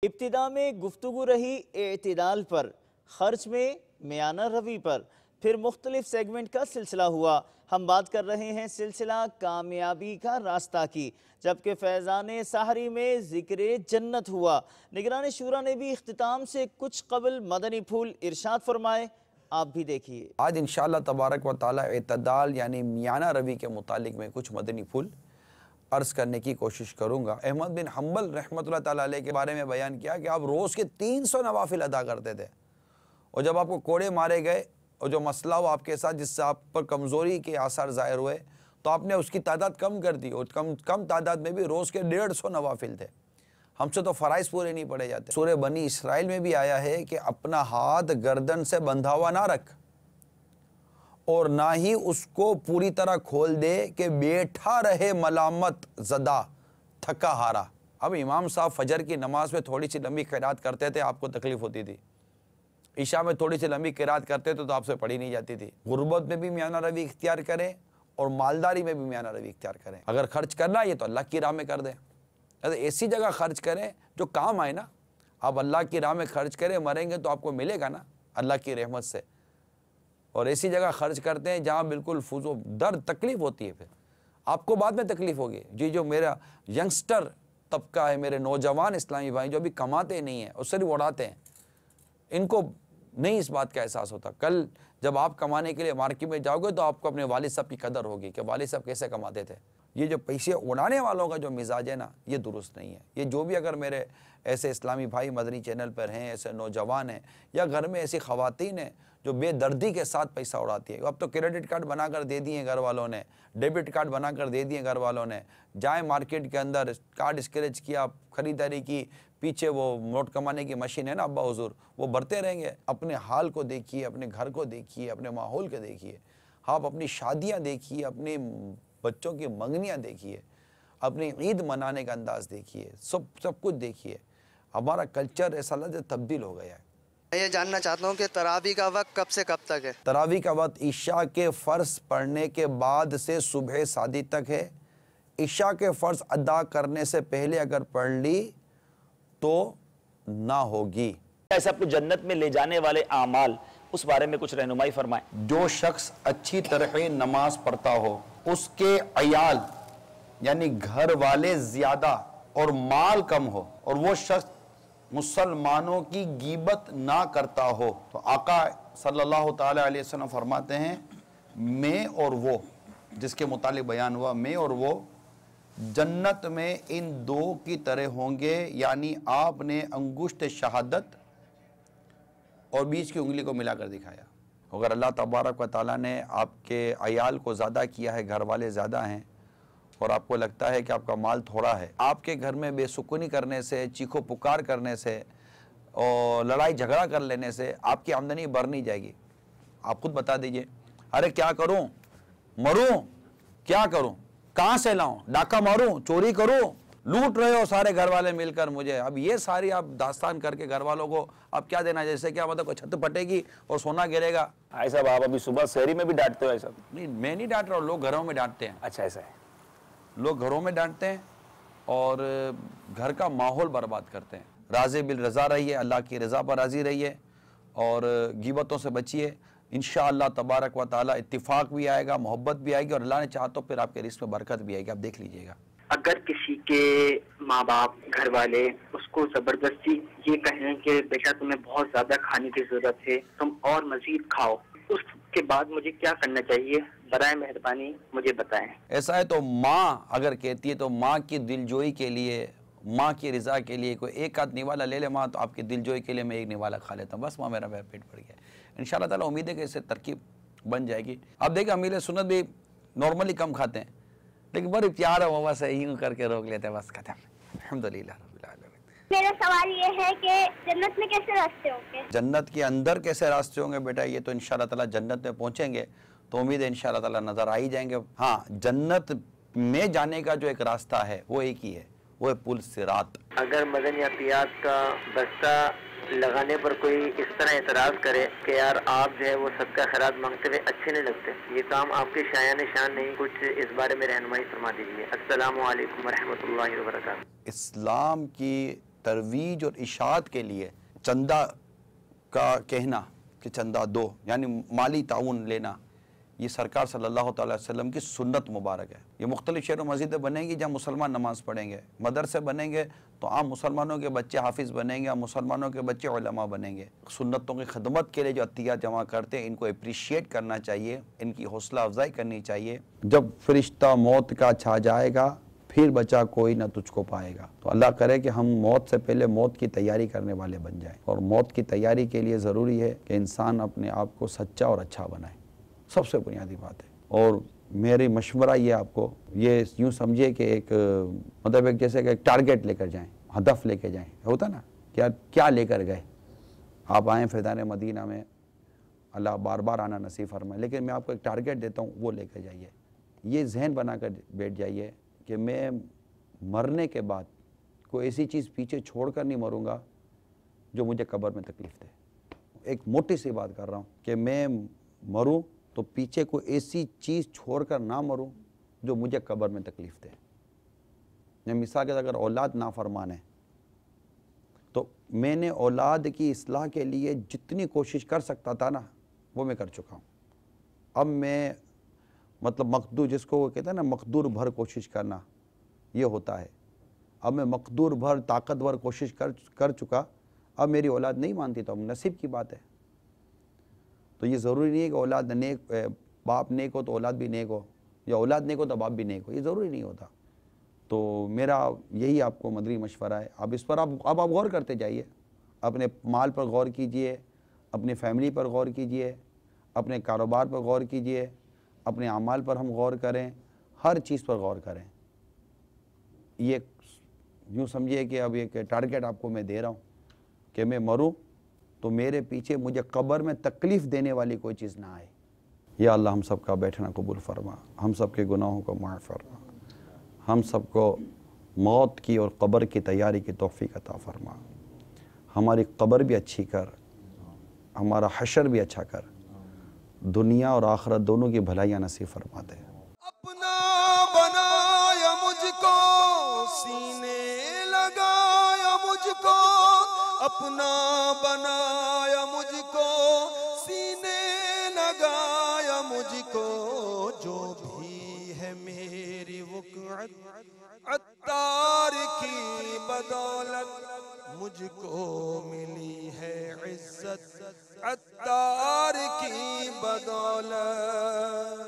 इब्तिदा में गुफ्तगू रही एतिदाल पर, खर्च में मियाना रवी पर, फिर मुख्तलिफ सेगमेंट का सिलसिला हुआ। हम बात कर रहे हैं सिलसिला कामयाबी का रास्ता की, जबकि फैज़ान सहरी में ज़िक्र जन्नत हुआ। निगरान शूरा ने भी इख्तिताम से कुछ कबल मदनी फूल इरशाद फरमाए, आप भी देखिए। आज इंशाअल्लाह तबारक व तआला एतदाल यानी मियाना रवी के मुतालिक में कुछ मदनी फूल अर्ज़ करने की कोशिश करूँगा। अहमद बिन हम्बल रहमतुल्लाह ताला अलैह के बारे में बयान किया कि आप रोज़ के 300 नवाफिल अदा करते थे, और जब आपको कोड़े मारे गए और जो मसला हुआ आपके साथ जिससे आप पर कमज़ोरी के आसार ज़ाहिर हुए, तो आपने उसकी तादाद कम कर दी, और कम तादाद में भी रोज़ के 150 नवाफिल थे। हमसे तो फ़राइज़ पूरे नहीं पड़े जाते। सूरह बनी इसराइल में भी आया है कि अपना हाथ गर्दन से बंधा हुआ ना रख, और ना ही उसको पूरी तरह खोल दे कि बैठा रहे मलामत ज़दा थका हारा। अब इमाम साहब फजर की नमाज में थोड़ी सी लंबी क़िरात करते थे, आपको तकलीफ़ होती थी। ईशा में थोड़ी सी लंबी क़िरात करते थे तो आपसे पढ़ी नहीं जाती थी। गुर्बत में भी मियाना रवी इख्तियार करें और मालदारी में भी मियाना रवी इख्तियार करें। अगर खर्च करना है तो अल्लाह की राह में कर दें, ऐसी जगह खर्च करें जो काम आए ना। आप अल्लाह की राह में खर्च करें, मरेंगे तो आपको मिलेगा ना अल्लाह की रहमत से। और ऐसी जगह खर्च करते हैं जहाँ बिल्कुल फुजो दर्द तकलीफ़ होती है, फिर आपको बाद में तकलीफ़ होगी। जी, जो मेरा यंगस्टर तबका है, मेरे नौजवान इस्लामी भाई जो अभी कमाते नहीं हैं और सिर्फ उड़ाते हैं, इनको नहीं इस बात का एहसास होता। कल जब आप कमाने के लिए मार्केट में जाओगे तो आपको अपने वालिद साहब की कदर होगी कि वालिद साहब कैसे कमाते थे। ये जो पैसे उड़ाने वालों का जो मिजाज है ना, ये दुरुस्त नहीं है। ये जो भी अगर मेरे ऐसे इस्लामी भाई मदनी चैनल पर हैं, ऐसे नौजवान हैं, या घर में ऐसी ख़वातीन हैं जो बेदर्दी के साथ पैसा उड़ाती है। अब तो क्रेडिट कार्ड बनाकर दे दिए घर वालों ने, डेबिट कार्ड बनाकर दे दिए घर वालों ने। जाए मार्केट के अंदर, कार्ड स्क्रैच किया, ख़रीदारी की, पीछे वो नोट कमाने की मशीन है ना अब्बा हुजूर, वो भरते रहेंगे। अपने हाल को देखिए, अपने घर को देखिए, अपने माहौल को देखिए। आप अपनी शादियाँ देखिए, अपने बच्चों की मंगनियाँ देखिए, अपनी ईद मनाने का अंदाज़ देखिए, सब कुछ देखिए। हमारा कल्चर ऐसा लगे तब्दील हो गया है। मैं ये जानना चाहता हूँ कि तरावी का वक्त कब से कब तक है? तरावी का वक्त ईशा के फ़र्ज़ पढ़ने के बाद से सुबह सादी तक है। ईशा के फ़र्ज़ अदा करने से पहले अगर पढ़ ली तो ना होगी। ऐसा आपको जन्नत में ले जाने वाले आमाल, उस बारे में कुछ रहनुमाई फरमाएं। जो शख्स अच्छी तरह नमाज पढ़ता हो, उसके अयाल यानी घर वाले ज़्यादा और माल कम हो, और वो शख्स मुसलमानों की गीबत ना करता हो, तो आका सल्लल्लाहु ताला अलैहि वसल्लम फरमाते हैं, मैं और वो, जिसके मुतालिक बयान हुआ, मैं और वो जन्नत में इन दो की तरह होंगे। यानी आपने अंगुष्ठ शहादत और बीच की उंगली को मिलाकर दिखाया। अगर अल्लाह तबारक व तआला ने आपके अयाल को ज़्यादा किया है, घर वाले ज़्यादा हैं, और आपको लगता है कि आपका माल थोड़ा है, आपके घर में बेसुकूनी करने से, चीखो पुकार करने से और लड़ाई झगड़ा कर लेने से आपकी आमदनी बढ़ नहीं जाएगी। आप खुद बता दीजिए, अरे क्या करूं, मरूं, क्या करूं, कहाँ से लाऊं, डाका मारूं, चोरी करूं, लूट रहे हो सारे घर वाले मिलकर मुझे। अब ये सारी आप दास्तान करके घर वालों को अब क्या देना, जैसे क्या मतलब छत फटेगी और सोना गिरेगा। ऐसा आप अभी सुबह शहरी में भी डांटते हो? ऐसा नहीं, मैं नहीं डांट रहा हूँ, लोग घरों में डांटते हैं। अच्छा, ऐसा है, लोग घरों में डांटते हैं और घर का माहौल बर्बाद करते हैं। राज़ी बिल रज़ा रहिए, अल्लाह की रज़ा पर राज़ी रहिए और गिबतों से बचिए। इंशाअल्लाह तबारक व तआला इत्तिफाक भी आएगा, मोहब्बत भी आएगी, और अल्लाह ने चाहा तो फिर आपके रिस्क में बरकत भी आएगी। आप देख लीजिएगा। अगर किसी के माँ बाप, घर वाले उसको जबरदस्ती ये कहें कि बेटा तुम्हें बहुत ज्यादा खाने की जरूरत है, तुम और मजीद खाओ, उसके बाद मुझे क्या करना चाहिए? बराए मेहरबानी मुझे बताएं। ऐसा है तो माँ अगर कहती है तो माँ की दिलजोई के लिए, माँ की रज़ा के लिए कोई एक आध निवाला ले ले माँ, तो आपकी दिलजोई के लिए मैं एक निवाला खा लेता हूँ, बस माँ मेरा पेट भर गया। इंशाअल्लाह ताला उम्मीद है कि इससे तरकीब बन जाएगी। आप देखिए, अमीर सुन्नत भी नॉर्मली कम खाते हैं, लेकिन बड़ी प्यार है, वह से यूँ करके रोक लेते हैं, बस खत्म। अल्हम्दुलिल्लाह रब्बिल आलमीन। मेरा सवाल ये है कि जन्नत में कैसे रास्ते होंगे? जन्नत के अंदर कैसे रास्ते होंगे बेटा, ये तो इंशाअल्लाह ताला जन्नत में पहुँचेंगे तो उम्मीद है इंशाअल्लाह ताला नज़र आ ही जाएंगे। हाँ, जन्नत में जाने का जो एक रास्ता है वो एक ही है, वो है पुल सिरात। अगर मदन या पियाज का बस्ता लगाने पर कोई इस तरह एतराज करे कि यार आप जो है वो सबका खैरात मांगते हुए अच्छे नहीं लगते, ये काम आपके शायान शान नहीं, कुछ इस बारे में रहनुमाई फरमा दीजिए। अस्सलामु अलैकुम वरहमतुल्लाहि वबरकातुहू। इस्लाम की तरवीज और इशाअत के लिए चंदा का कहना कि चंदा दो, यानी माली ताउन लेना, ये सरकार सल्लल्लाहु अलैहि वसल्लम की सुन्नत मुबारक है। ये मुख्तलिफ शहरों मस्जिदें बनेंगी जहाँ मुसलमान नमाज़ पढ़ेंगे, मदरसे बनेंगे तो आम मुसलमानों के बच्चे हाफिज़ बनेंगे, आम मुसलमानों के बच्चे उलमा बनेंगे। सुन्नतों की खिदमत के लिए जो अतियात जमा करते हैं इनको अप्रिशिएट करना चाहिए, इनकी हौसला अफजाई करनी चाहिए। जब फरिश्ता मौत का छा जाएगा फिर बचा कोई ना तुझको पाएगा। तो अल्लाह करे कि हम मौत से पहले मौत की तैयारी करने वाले बन जाएं। और मौत की तैयारी के लिए ज़रूरी है कि इंसान अपने आप को सच्चा और अच्छा बनाए, सबसे बुनियादी बात है। और मेरी मशवरा ये आपको, ये यूँ समझिए कि एक मतलब एक जैसे कि एक टारगेट लेकर जाएं, हदफ लेकर जाएं, होता ना क्या लेकर गए। आप आएँ फैज़ान मदीना में, अल्लाह बार बार आना नसीब फरमाए, लेकिन मैं आपको एक टारगेट देता हूँ, वो लेकर जाइए। ये जहन बना कर बैठ जाइए कि मैं मरने के बाद कोई ऐसी चीज़ पीछे छोड़ कर नहीं मरूँगा जो मुझे कब्र में तकलीफ़ दे। एक मोटी सी बात कर रहा हूँ कि मैं मरूँ तो पीछे कोई ऐसी चीज़ छोड़कर ना मरूं जो मुझे कब्र में तकलीफ़ दे। मैं मिसाल के अगर औलाद नाफरमान है तो मैंने औलाद की इस्लाह के लिए जितनी कोशिश कर सकता था ना वो मैं कर चुका हूँ। अब मैं मतलब मकदूर, जिसको वो कहते हैं ना मकदूर भर कोशिश करना, ये होता है। अब मैं मकदूर भर ताकतवर कोशिश कर चुका। अब मेरी औलाद नहीं मानती तो अब नसीब की बात है। तो ये ज़रूरी नहीं है कि औलाद नेक, बाप नेक हो तो औलाद भी नेक हो, या औलाद नेक हो तो बाप भी नेक हो, ये ज़रूरी नहीं होता। तो मेरा यही आपको मदनी मशवरा है। अब इस पर आप गौर करते जाइए, अपने माल पर गौर कीजिए, अपनी फैमिली पर गौर कीजिए, अपने कारोबार पर गौर कीजिए, अपने अमाल पर हम गौर करें, हर चीज़ पर गौर करें। ये यूँ समझिए कि अब एक टारगेट आपको मैं दे रहा हूँ कि मैं मरूँ तो मेरे पीछे मुझे कब्र में तकलीफ़ देने वाली कोई चीज़ ना आए। या अल्लाह हम सब का बैठना कबूल फरमा, हम सब के गुनाहों को माफ़ फरमा, हम सबको मौत की और कब्र की तैयारी की तौफीक अता फरमा। हमारी कब्र भी अच्छी कर, हमारा हशर भी अच्छा कर, दुनिया और आखिरत दोनों की भलाइयाँ नसीब फरमा दे। अपना बनाया मुझको, सीने लगाया मुझको, अपना बनाया मुझको, सीने लगाया मुझको। जो भी है मेरी वक़्अत अत्तार की बदौलत, मुझको मिली है इज्जत अत्तार की बदौलत।